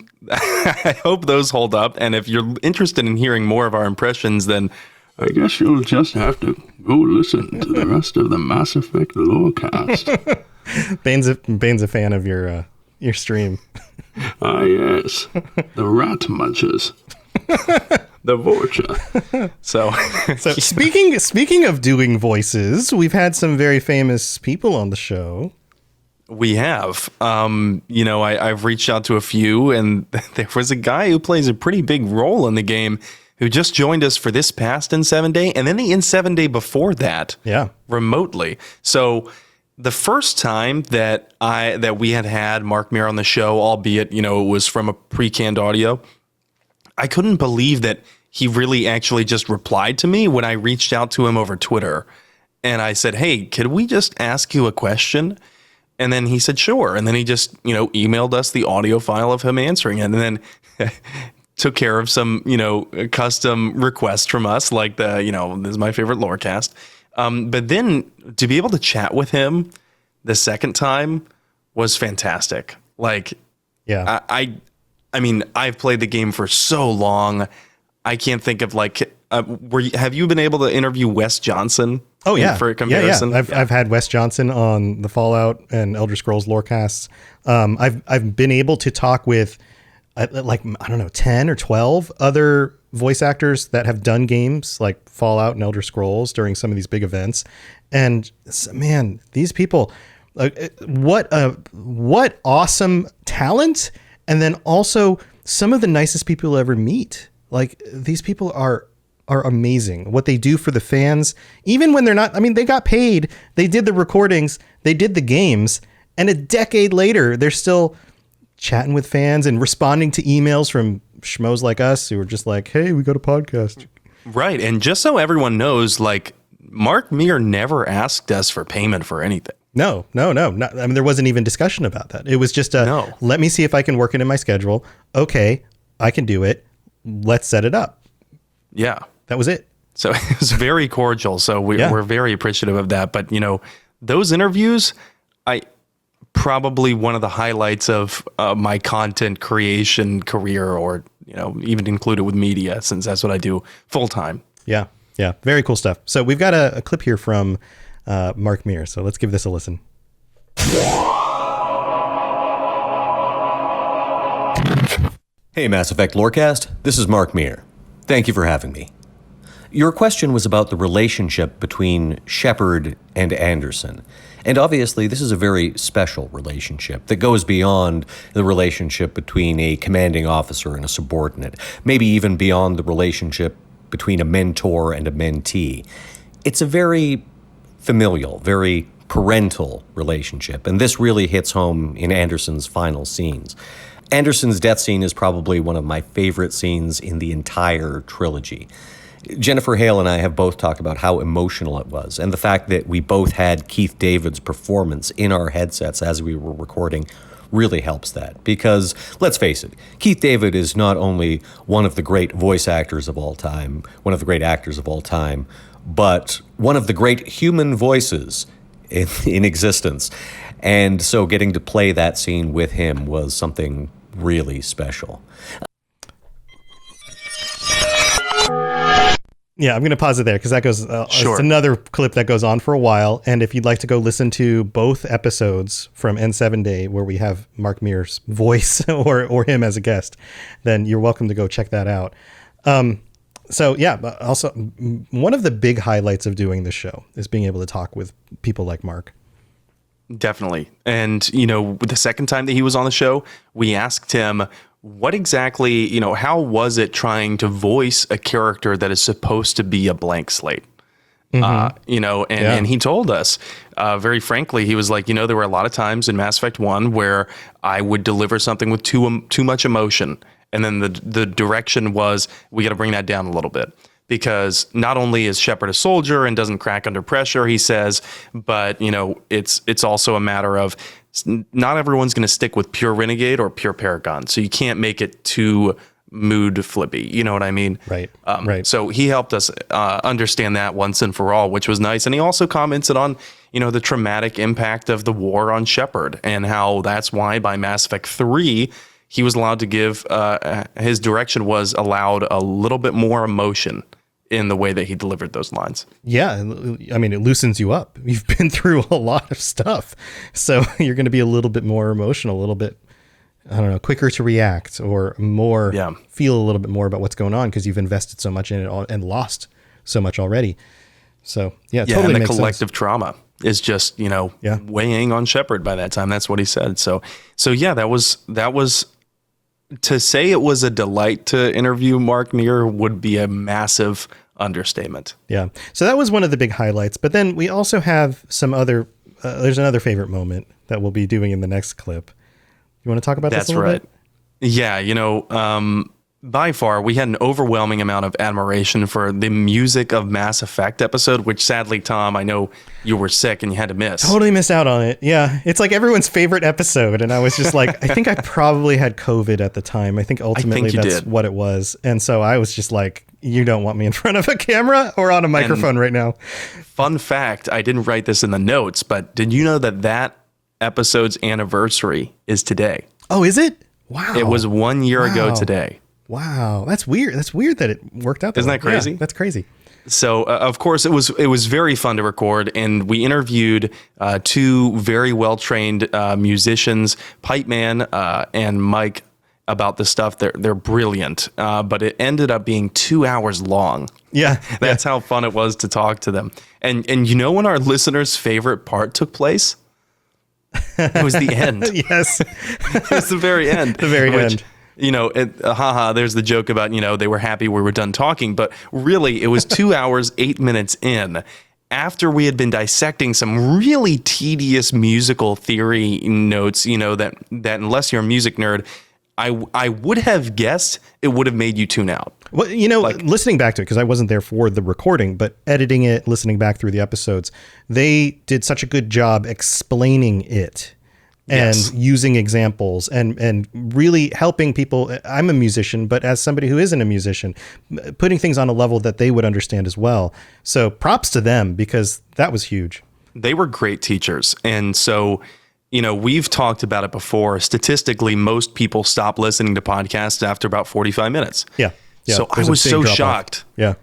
hold up. And if you're interested in hearing more of our impressions, then I guess you'll just have to go listen to the rest of the Mass Effect Lorecast. Bane's a fan of your stream. Ah, yes, the rat munchers. The Vorcha. So speaking of doing voices, we've had some very famous people on the show. We have. I've reached out to a few, and there was a guy who plays a pretty big role in the game who just joined us for this past N7 day, and then the N7 day before that, remotely. So the first time that we had Mark Meer on the show, albeit it was from a pre-canned audio, I couldn't believe that he really actually just replied to me when I reached out to him over Twitter. And I said, "Hey, could we just ask you a question?" And then he said, "Sure." And then he just, emailed us the audio file of him answering it, and then took care of some, custom requests from us, like this is my favorite Lorecast. But then to be able to chat with him the second time was fantastic. Like, yeah, I mean, I've played the game for so long. I can't think of like, have you been able to interview Wes Johnson? Oh yeah, for a comparison. Yeah. I've had Wes Johnson on the Fallout and Elder Scrolls Lorecasts. I've been able to talk with like, I don't know, 10 or 12 other voice actors that have done games like Fallout and Elder Scrolls during some of these big events. And man, these people, what awesome talent. And then also some of the nicest people you'll ever meet. Like, these people are amazing. What they do for the fans, even when they're not, I mean, they got paid, they did the recordings, they did the games, and a decade later, they're still chatting with fans and responding to emails from schmoes like us who are just like, hey, we got a podcast. Right. And just so everyone knows, like, Mark Meer never asked us for payment for anything. No. Not, I mean, there wasn't even discussion about that. It was just let me see if I can work it in my schedule. Okay, I can do it. Let's set it up. Yeah. That was it. So it was very cordial. So we're very appreciative of that. But, you know, those interviews, probably one of the highlights of my content creation career, or, you know, even included with media, since that's what I do full time. Yeah. Very cool stuff. So we've got a clip here from Mark Meer. So let's give this a listen. Hey, Mass Effect Lorecast. This is Mark Meer. Thank you for having me. Your question was about the relationship between Shepard and Anderson. And obviously, this is a very special relationship that goes beyond the relationship between a commanding officer and a subordinate, maybe even beyond the relationship between a mentor and a mentee. It's a very familial, very parental relationship, and this really hits home in Anderson's final scenes. Anderson's death scene is probably one of my favorite scenes in the entire trilogy. Jennifer Hale and I have both talked about how emotional it was, and the fact that we both had Keith David's performance in our headsets as we were recording really helps that. Because, let's face it, Keith David is not only one of the great voice actors of all time, one of the great actors of all time, but one of the great human voices in existence. And so getting to play that scene with him was something really special. Yeah, I'm going to pause it there because that goes. It's another clip that goes on for a while. And if you'd like to go listen to both episodes from N7 Day, where we have Mark Meer's voice or him as a guest, then you're welcome to go check that out. So yeah, but also one of the big highlights of doing this show is being able to talk with people like Mark. Definitely. And, you know, the second time that he was on the show, we asked him, what exactly, you know, how was it trying to voice a character that is supposed to be a blank slate? You know, and he told us very frankly, he was like, you know, there were a lot of times in Mass Effect 1 where I would deliver something with too much emotion. And then the direction was, we got to bring that down a little bit. Because not only is Shepard a soldier and doesn't crack under pressure, he says, but, you know, it's also a matter of not everyone's going to stick with pure Renegade or pure Paragon. So you can't make it too mood flippy. You know what I mean? Right. So he helped us understand that once and for all, which was nice. And he also commented on, you know, the traumatic impact of the war on Shepard and how that's why by Mass Effect 3, he was allowed to give, his direction was allowed a little bit more emotion in the way that he delivered those lines. Yeah. I mean, it loosens you up. You've been through a lot of stuff. So you're going to be a little bit more emotional, a little bit, I don't know, quicker to react or more, feel a little bit more about what's going on because you've invested so much in it and lost so much already. So yeah, totally and the makes collective sense. trauma is just, you know, weighing on Shepard by that time. That's what he said. So yeah, that was to say it was a delight to interview Mark Meer would be a massive understatement. Yeah. So that was one of the big highlights. But then we also have some other, there's another favorite moment that we'll be doing in the next clip. You want to talk about this a little bit? Yeah. You know, by far, we had an overwhelming amount of admiration for the Music of Mass Effect episode, which sadly, Tom, I know you were sick and you had to miss. Totally missed out on it. Yeah. It's like everyone's favorite episode. And I was just like, I think I probably had COVID at the time. I think ultimately that's what it was. And so I was just like, you don't want me in front of a camera or on a microphone right now. Fun fact, I didn't write this in the notes, but did you know that episode's anniversary is today. Oh, is it? Wow. It was 1 year ago today. Wow. That's weird. That's weird that it worked out. Isn't that crazy? Yeah, that's crazy. So, of course, it was very fun to record, and we interviewed two very well-trained musicians, Pipe Man and Mike, about the stuff. They're brilliant, but it ended up being 2 hours long. Yeah. That's how fun it was to talk to them. And you know when our listeners' favorite part took place? It was the end. Yes. It was the very end. The very end. You know, there's the joke about, they were happy we were done talking, but really it was 2 hours, 8 minutes in, after we had been dissecting some really tedious musical theory notes, that unless you're a music nerd, I would have guessed it would have made you tune out. Well, listening back to it, because I wasn't there for the recording, but editing it, listening back through the episodes, they did such a good job explaining it. And using examples and really helping people. I'm a musician, but as somebody who isn't a musician, putting things on a level that they would understand as well. So props to them, because that was huge. They were great teachers. And so, we've talked about it before. Statistically, most people stop listening to podcasts after about 45 minutes. Yeah. So I was so shocked. Yeah.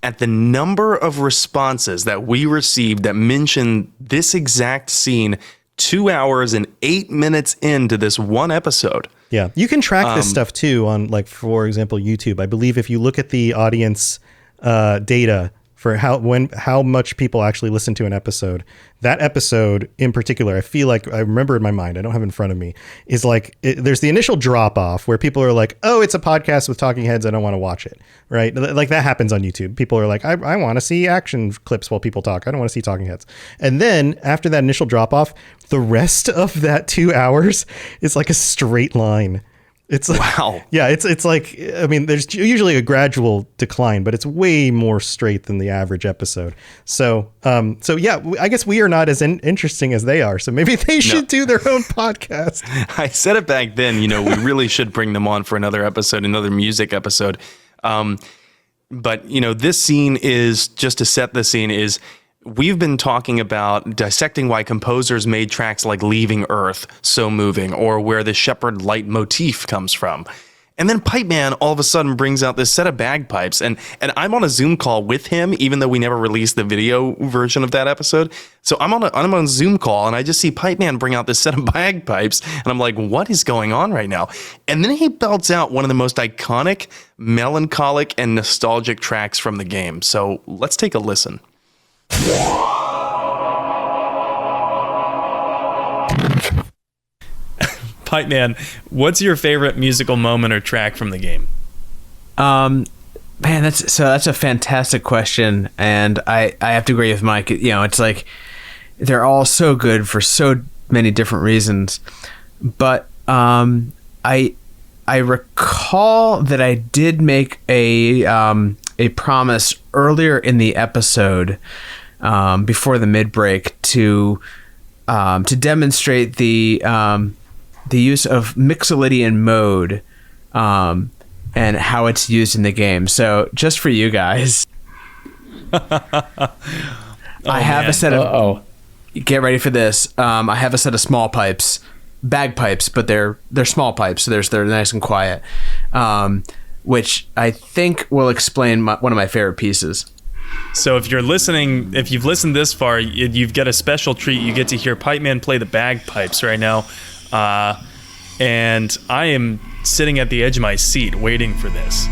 At the number of responses that we received that mentioned this exact scene 2 hours and 8 minutes into this one episode. Yeah. You can track this stuff too on, like, for example, YouTube. I believe if you look at the audience data for how much people actually listen to an episode, that episode in particular, I feel like I remember in my mind, I don't have it in front of me, is like, there's the initial drop off where people are like, oh, it's a podcast with talking heads, I don't want to watch it. Right? Like that happens on YouTube. People are like, I want to see action clips while people talk. I don't want to see talking heads. And then after that initial drop off, the rest of that 2 hours is like a straight line. It's like, wow. Yeah, it's like, I mean, there's usually a gradual decline, but it's way more straight than the average episode. So yeah, I guess we are not as interesting as they are. So maybe they should do their own podcast. I said it back then, we really should bring them on for another episode, another music episode. But this scene is, just to set the scene, is we've been talking about dissecting why composers made tracks like Leaving Earth so moving, or where the shepherd light motif comes from. And then Pipe Man all of a sudden brings out this set of bagpipes, and I'm on a Zoom call with him, even though we never released the video version of that episode. So I'm on a Zoom call, and I just see Pipe Man bring out this set of bagpipes, and I'm like, what is going on right now? And then he belts out one of the most iconic, melancholic, and nostalgic tracks from the game. So let's take a listen. Pipe Man, what's your favorite musical moment or track from the game? Man, that's a fantastic question, and I have to agree with Mike. It's like they're all so good for so many different reasons. But I recall that I did make a promise earlier in the episode, before the mid break, to demonstrate the use of Mixolydian mode, and how it's used in the game. So just for you guys, I have a set of. Get ready for this. I have a set of small pipes, bagpipes, but they're small pipes, so they're nice and quiet, which I think will explain one of my favorite pieces. So if you've listened this far, you've got a special treat. You get to hear Pipe Man play the bagpipes right now. And I am sitting at the edge of my seat waiting for this.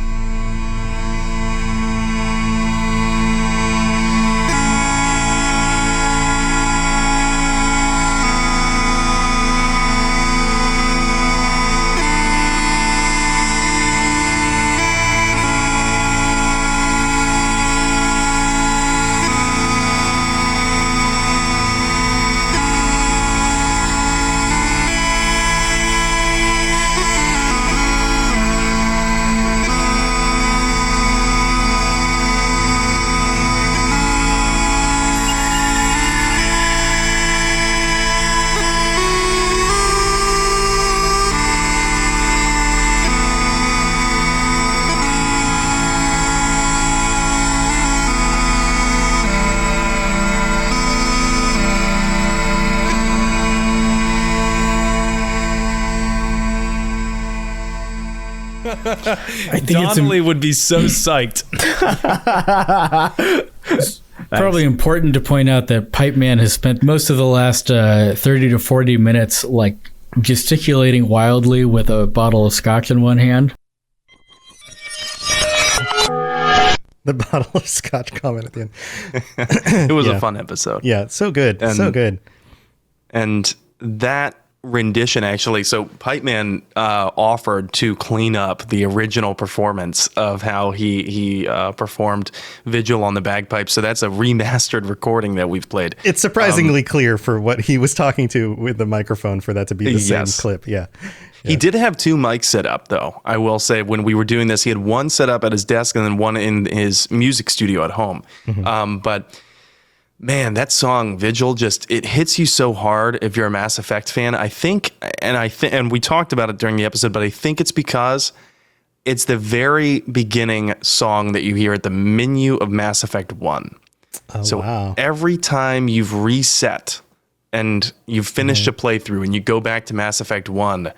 I think Donnelly would be so psyched. Probably important to point out that Pipe Man has spent most of the last 30 to 40 minutes like gesticulating wildly with a bottle of scotch in one hand. The bottle of scotch comment at the end. It was a fun episode. Yeah, so good. So good. And that rendition, actually, so Pipe Man offered to clean up the original performance of how he performed Vigil on the bagpipes. So that's a remastered recording that we've played. It's surprisingly clear for what he was talking to with the microphone for that to be the same clip. Yeah. He did have two mics set up, though. I will say, when we were doing this, he had one set up at his desk and then one in his music studio at home. But man, that song Vigil it hits you so hard if you're a Mass Effect fan. I think, and we talked about it during the episode, but I think it's because it's the very beginning song that you hear at the menu of Mass Effect 1. Wow. Every time you've reset and you've finished a playthrough and you go back to Mass Effect 1,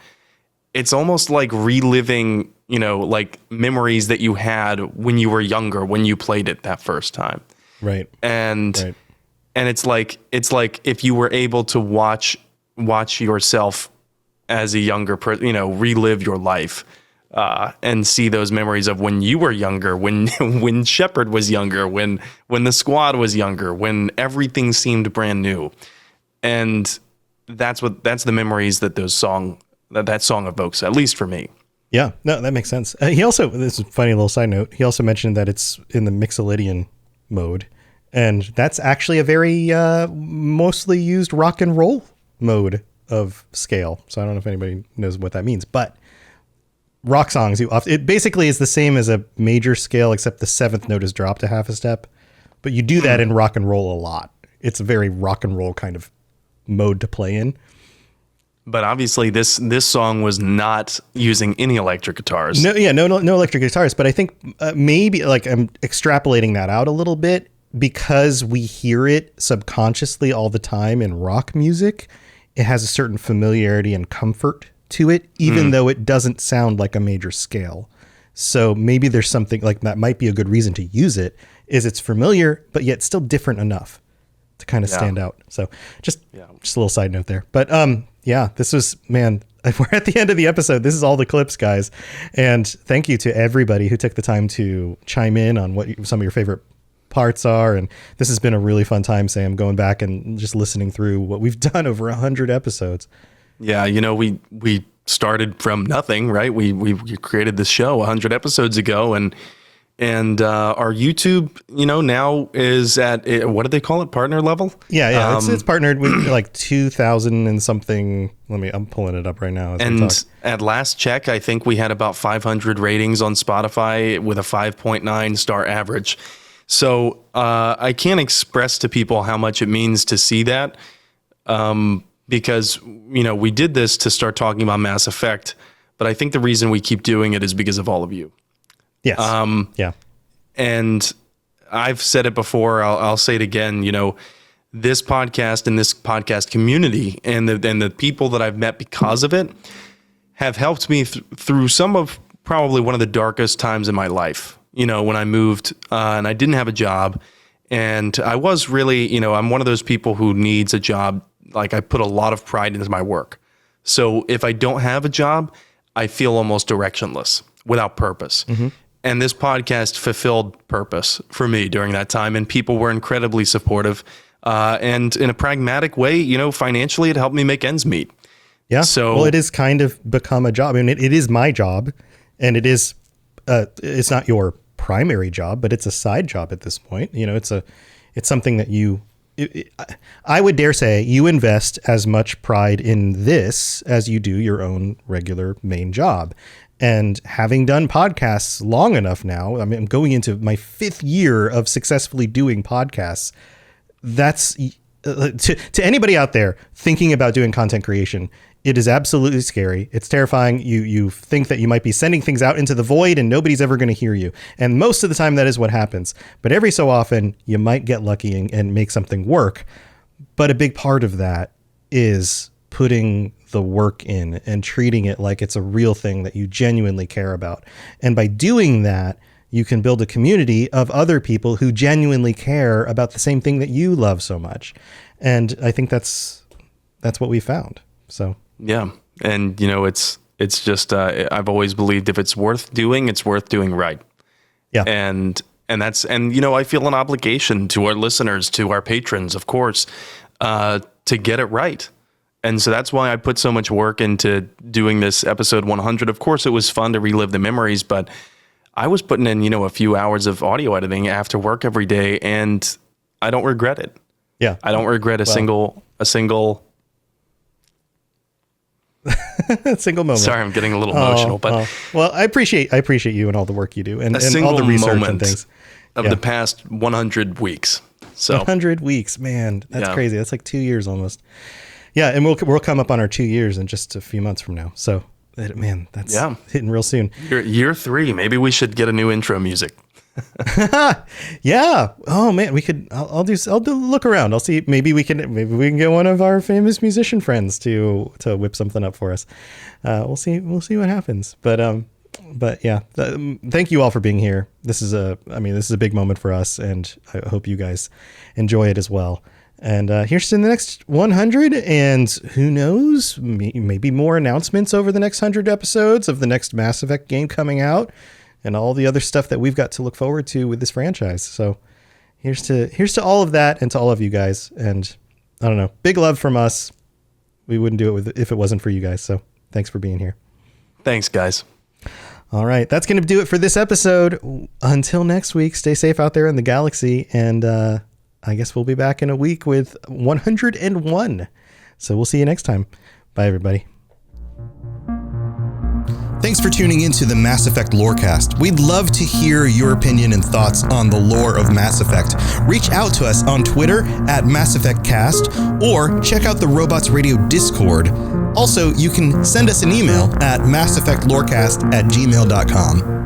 it's almost like reliving, like memories that you had when you were younger, when you played it that first time. Right. And it's like if you were able to watch yourself as a younger person, relive your life and see those memories of when you were younger, when Shepard was younger, when the squad was younger, when everything seemed brand new. And that's the memories that that song evokes, at least for me. Yeah, no, that makes sense. He also, this is a funny little side note, he also mentioned that it's in the Mixolydian mode. And that's actually a very mostly used rock and roll mode of scale. So I don't know if anybody knows what that means, but rock songs, it basically is the same as a major scale, except the seventh note is dropped a half a step. But you do that in rock and roll a lot. It's a very rock and roll kind of mode to play in. But obviously, this song was not using any electric guitars. No electric guitars. But I think maybe like I'm extrapolating that out a little bit because we hear it subconsciously all the time in rock music. It has a certain familiarity and comfort to it, even though it doesn't sound like a major scale. So maybe there's something like that might be a good reason to use it. Is it's familiar, but yet still different enough to kind of stand out. So just a little side note there. But this was, man, we're at the end of the episode. This is all the clips, guys. And thank you to everybody who took the time to chime in on what some of your favorite parts are. And this has been a really fun time, Sam, going back and just listening through what we've done over 100 episodes. Yeah, we started from nothing, right? We created this show 100 episodes ago, and our YouTube, now is at, what do they call it? Partner level? Yeah. It's partnered with like 2,000 and something. I'm pulling it up right now. And at last check, I think we had about 500 ratings on Spotify with a 5.9 star average. So I can't express to people how much it means to see that, because, we did this to start talking about Mass Effect, but I think the reason we keep doing it is because of all of you. Yes. And I've said it before. I'll say it again. This podcast and this podcast community and the people that I've met because of it have helped me through some of probably one of the darkest times in my life. When I moved and I didn't have a job, and I was really, I'm one of those people who needs a job. Like, I put a lot of pride into my work. So if I don't have a job, I feel almost directionless, without purpose. Mm-hmm. And this podcast fulfilled purpose for me during that time. And people were incredibly supportive. And in a pragmatic way, financially, it helped me make ends meet. Yeah. So, well, it has kind of become a job. I mean, it is my job, and it is, it's not your primary job, but it's a side job at this point. It's something that I would dare say you invest as much pride in this as you do your own regular main job. And having done podcasts long enough now, I mean, I'm going into my 5th year of successfully doing podcasts. That's to anybody out there thinking about doing content creation. It is absolutely scary. It's terrifying. You think that you might be sending things out into the void and nobody's ever going to hear you. And most of the time that is what happens. But every so often you might get lucky and make something work. But a big part of that is putting the work in and treating it like it's a real thing that you genuinely care about. And by doing that, you can build a community of other people who genuinely care about the same thing that you love so much. And I think that's what we found. So yeah, and it's just I've always believed if it's worth doing right. Yeah, and I feel an obligation to our listeners, to our patrons, of course, to get it right. And so that's why I put so much work into doing this episode 100. Of course, it was fun to relive the memories, but I was putting in, a few hours of audio editing after work every day, and I don't regret it. Yeah. I don't regret a single single moment. Sorry, I'm getting a little emotional, but well, I appreciate you and all the work you do and all the research and things of the past 100 weeks. So 100 weeks, man, that's crazy. That's like 2 years almost. Yeah, and we'll come up on our 2 years in just a few months from now. So, man, that's hitting real soon. Year 3. Maybe we should get a new intro music. Yeah. Oh man, we could. I'll look around. I'll see. Maybe we can get one of our famous musician friends to whip something up for us. We'll see what happens. But yeah. Thank you all for being here. This is a big moment for us, and I hope you guys enjoy it as well. And here's to the next 100, and who knows, maybe more announcements over the next 100 episodes of the next Mass Effect game coming out, and all the other stuff that we've got to look forward to with this franchise. So here's to all of that, and to all of you guys. And I don't know, big love from us. We wouldn't do it if it wasn't for you guys. So thanks for being here. Thanks, guys. All right, that's going to do it for this episode. Until next week, stay safe out there in the galaxy, and I guess we'll be back in a week with 101. So we'll see you next time. Bye, everybody. Thanks for tuning into the Mass Effect Lorecast. We'd love to hear your opinion and thoughts on the lore of Mass Effect. Reach out to us on Twitter at Mass Effect Cast, or check out the Robots Radio Discord. Also, you can send us an email at masseffectlorecast@gmail.com.